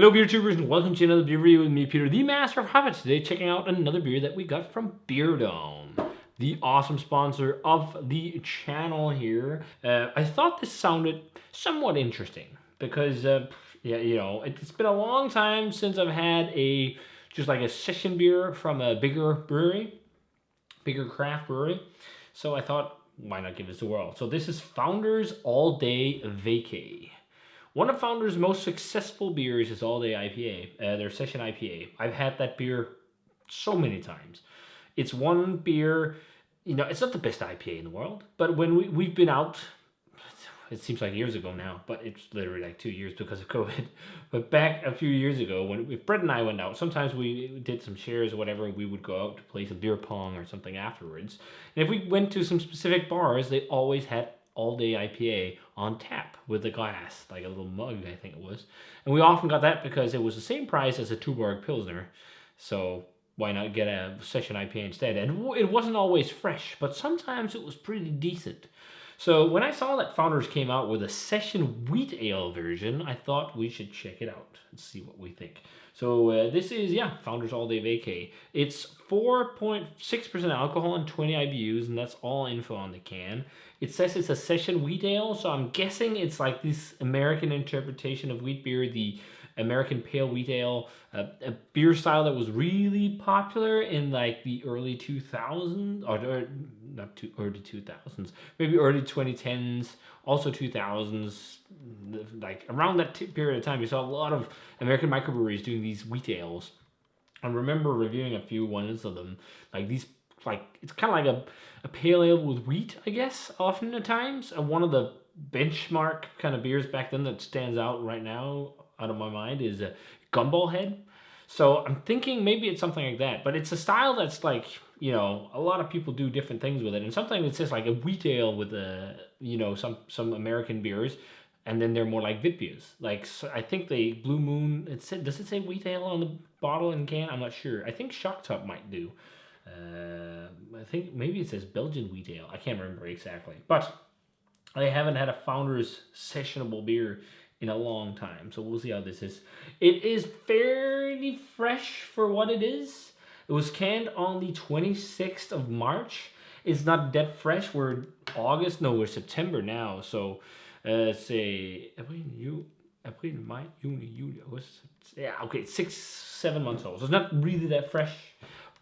Hello beer tubers and welcome to another beer review with me, Peter, the master of Hoppets. Today checking out another beer that we got from Beerdome, the awesome sponsor of the channel here. I thought this sounded somewhat interesting because, it's been a long time since I've had just like a session beer from a bigger craft brewery. So I thought, why not give this a whirl? So this is Founders All Day Vacay. One of Founders' most successful beers is All Day IPA, their session IPA. I've had that beer so many times. It's one beer, it's not the best IPA in the world, but when we've been out, it seems like years ago now, but it's literally like 2 years because of COVID. But back a few years ago, if Brett and I went out, sometimes we did some shares or whatever, we would go out to play some beer pong or something afterwards. And if we went to some specific bars, they always had All Day IPA on tap with a glass, like a little mug, I think it was. And we often got that because it was the same price as a Tuborg Pilsner. So why not get a session IPA instead? And it wasn't always fresh, but sometimes it was pretty decent. So when I saw that Founders came out with a session wheat ale version, I thought we should check it out and see what we think. So this is, Founders All Day Vacay. It's 4.6% alcohol and 20 IBUs, and that's all info on the can. It says it's a session wheat ale, so I'm guessing it's like this American interpretation of wheat beer, the American pale wheat ale, a beer style that was really popular in like the early 2000s, or not too early 2000s, maybe early 2010s, also 2000s, like around that period of time, you saw a lot of American microbreweries doing these wheat ales. I remember reviewing a few ones of them, like these, like it's kind of like a pale ale with wheat, I guess, often at times. And one of the benchmark kind of beers back then that stands out right now out of my mind is a Gumball Head. So I'm thinking maybe it's something like that, but it's a style that's like, a lot of people do different things with it, and sometimes it's just like a wheat ale with some American beers, and then they're more like wit beers. Like, so I think the Blue Moon, does it say wheat ale on the bottle and can? I'm not sure. I think Shock Top might do. I think maybe it says Belgian wheat ale. I can't remember exactly, but I haven't had a Founders sessionable beer in a long time, so we'll see how this is. It is fairly fresh for what it is. It was canned on the 26th of March. It's not that fresh. We're September now. So, say April, May, Juni, August. Yeah, okay, 6-7 months old. So it's not really that fresh,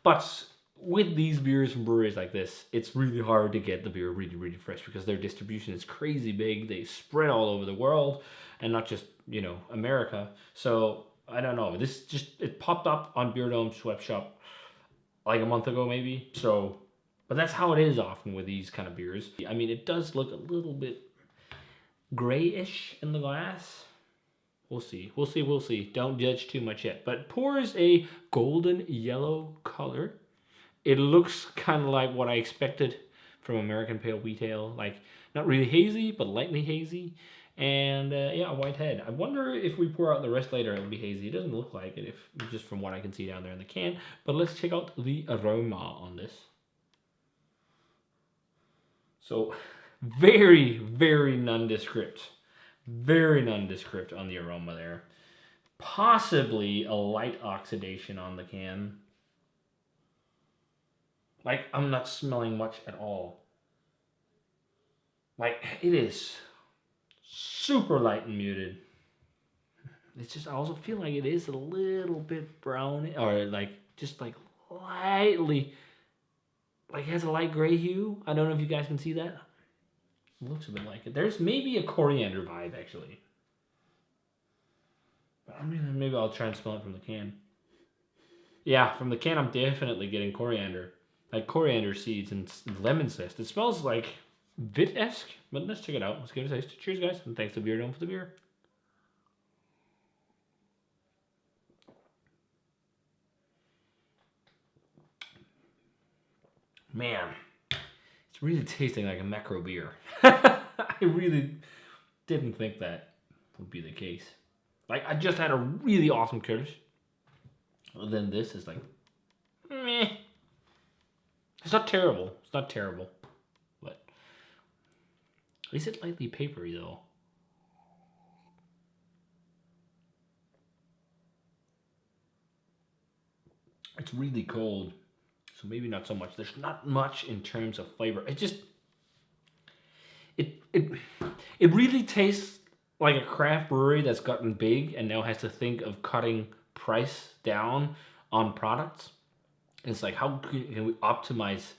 but with these beers from breweries like this, it's really hard to get the beer really, really fresh because their distribution is crazy big. They spread all over the world and not just, America. So I don't know. It popped up on Beerdome Sweat Shop like a month ago maybe. So, but that's how it is often with these kind of beers. I mean, it does look a little bit grayish in the glass. We'll see. Don't judge too much yet. But it pours a golden yellow color. It looks kind of like what I expected from American Pale Wheat Ale. Like, not really hazy, but lightly hazy. And, a white head. I wonder if we pour out the rest later, it'll be hazy. It doesn't look like it, just from what I can see down there in the can. But let's check out the aroma on this. So, very, very nondescript. Very nondescript on the aroma there. Possibly a light oxidation on the can. Like, I'm not smelling much at all. Like, it is super light and muted. It's just, I also feel like it is a little bit brown, or like, just like lightly, like it has a light gray hue. I don't know if you guys can see that. It looks a bit like it. There's maybe a coriander vibe, actually. But maybe I'll try and smell it from the can. Yeah, from the can, I'm definitely getting coriander. Like coriander seeds and lemon zest. It smells like Vit-esque, but let's check it out. Let's give it a taste. Cheers, guys, and thanks to Beerdome for the beer. Man, it's really tasting like a macro beer. I really didn't think that would be the case. Like, I just had a really awesome Kirsch. And then this is like, meh. It's not terrible. But is it lightly papery though? It's really cold, so maybe not so much. There's not much in terms of flavor. It it it really tastes like a craft brewery that's gotten big and now has to think of cutting price down on products. It's like, how can we optimize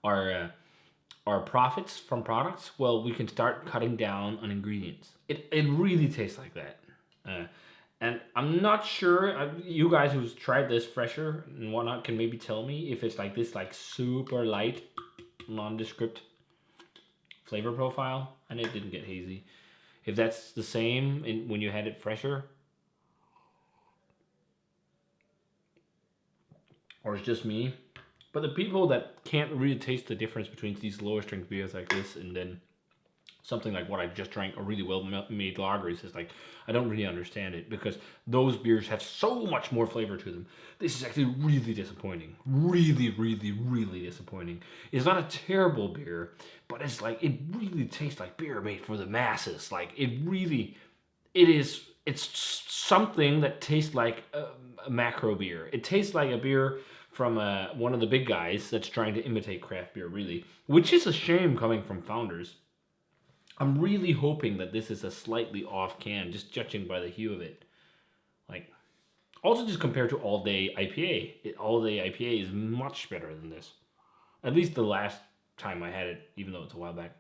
our our profits from products? Well, we can start cutting down on ingredients. It really tastes like that. Uh, and I'm not sure. You guys who's tried this fresher and whatnot can maybe tell me if it's like this, like super light, nondescript flavor profile, and it didn't get hazy. If that's the same when you had it fresher, or it's just me. But the people that can't really taste the difference between these lower strength beers like this and then something like what I just drank, a really well made lagers, is like, I don't really understand it, because those beers have so much more flavor to them. This is actually really disappointing. Really, really, really disappointing. It's not a terrible beer, but it's like, it really tastes like beer made for the masses. Like, it's something that tastes like a macro beer. It tastes like a beer from one of the big guys that's trying to imitate craft beer, really, which is a shame coming from Founders. I'm really hoping that this is a slightly off can, just judging by the hue of it. Like, also just compared to All Day IPA. All Day IPA is much better than this. At least the last time I had it, even though it's a while back.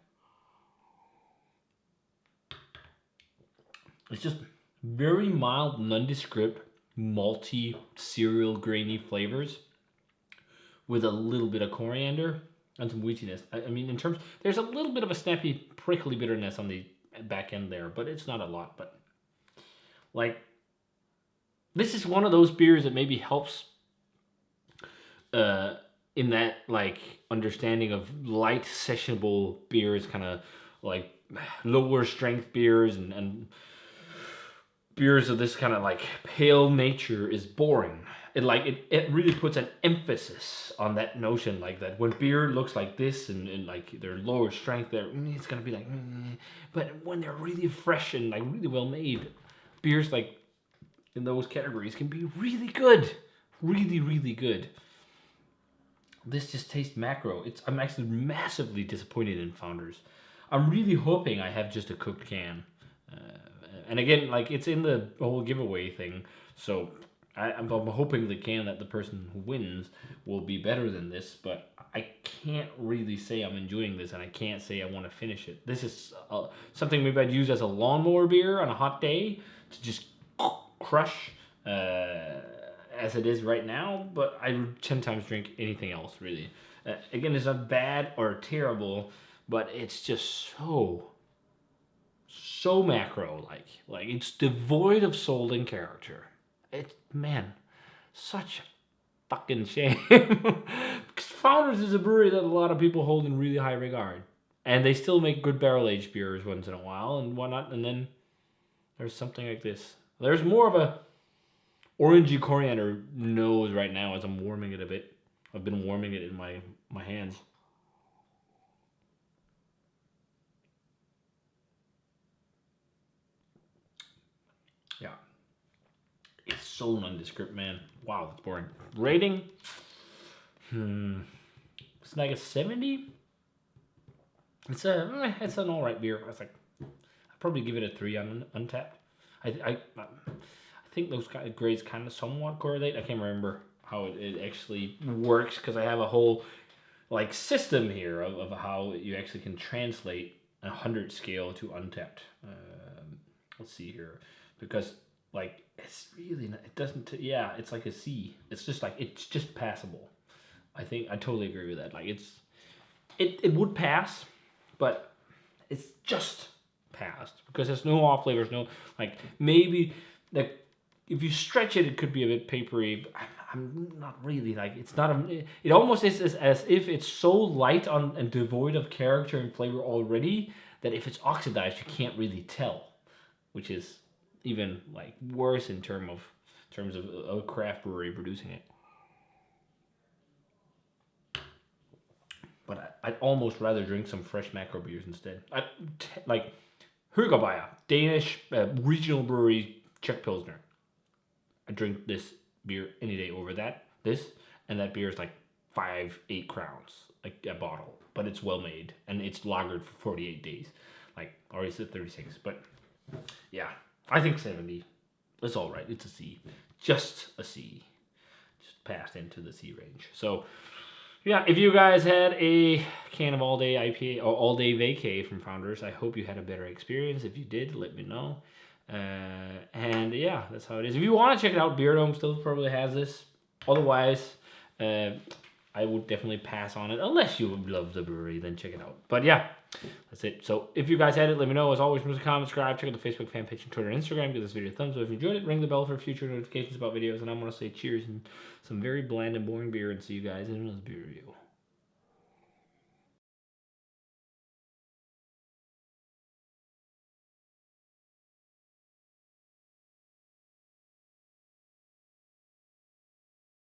It's just very mild, nondescript, malty, cereal, grainy flavors with a little bit of coriander and some wheatiness. I mean, in terms, there's a little bit of a snappy, prickly bitterness on the back end there, but it's not a lot. But like, this is one of those beers that maybe helps in that, like, understanding of light sessionable beers, kind of like lower strength beers and beers of this kind of like pale nature is boring. It really puts an emphasis on that notion, like, that when beer looks like this and like they're lower strength, it's gonna be like, but when they're really fresh and like really well made, beers like in those categories can be really good, really, really good. This just tastes macro. I'm actually massively disappointed in Founders. I'm really hoping I have just a cooked can. And again, like, it's in the whole giveaway thing, so I'm hoping the can that the person who wins will be better than this, but I can't really say I'm enjoying this, and I can't say I want to finish it. This is something maybe I'd use as a lawnmower beer on a hot day to just crush as it is right now, but I would 10 times drink anything else, really. Again, it's not bad or terrible, but it's just so macro, like it's devoid of soul and character. Man, such a fucking shame. Because Founders is a brewery that a lot of people hold in really high regard, and they still make good barrel aged beers once in a while and whatnot. And then there's something like this. There's more of a orangey coriander nose right now as I'm warming it a bit. I've been warming it in my hands. Yeah. It's so nondescript, man. Wow, that's boring. Rating? It's like a 70. It's an alright beer. I'd probably give it a 3 on Untapped. I think those grades kind of somewhat correlate. I can't remember how it actually works, because I have a whole like system here of how you actually can translate a 100 scale to Untapped. Let's see here, because like, it's really not, it doesn't, yeah, it's like a C. It's just passable. I think I totally agree with that. Like, it would pass, but it's just passed, because there's no off flavors, no, like, maybe like if you stretch it, it could be a bit papery. But I'm not really, like, it's not it almost is as if it's so light on and devoid of character and flavor already, that if it's oxidized, you can't really tell, which is even like worse in terms of a craft brewery producing it. But I'd almost rather drink some fresh macro beers instead. Like Hurgabaya, Danish regional brewery Czech Pilsner. I drink this beer any day over that. this, and that beer is like 8 crowns, like a bottle, but it's well made and it's lagered for 48 days, like, or is it 36? But yeah, I think 70. It's all right. It's a C, just a C, just passed into the C range. So yeah, if you guys had a can of all day IPA or all day Vacay from Founders, I hope you had a better experience. If you did, let me know. And yeah, that's how it is. If you want to check it out, Beerdome still probably has this. Otherwise, I would definitely pass on it. Unless you love the brewery, then check it out. But yeah, that's it. So if you guys had it, let me know. As always, remember to comment, subscribe, check out the Facebook fan page and Twitter and Instagram. Give this video a thumbs up if you enjoyed it. Ring the bell for future notifications about videos. And I'm going to say cheers and some very bland and boring beer and see you guys in another beer review.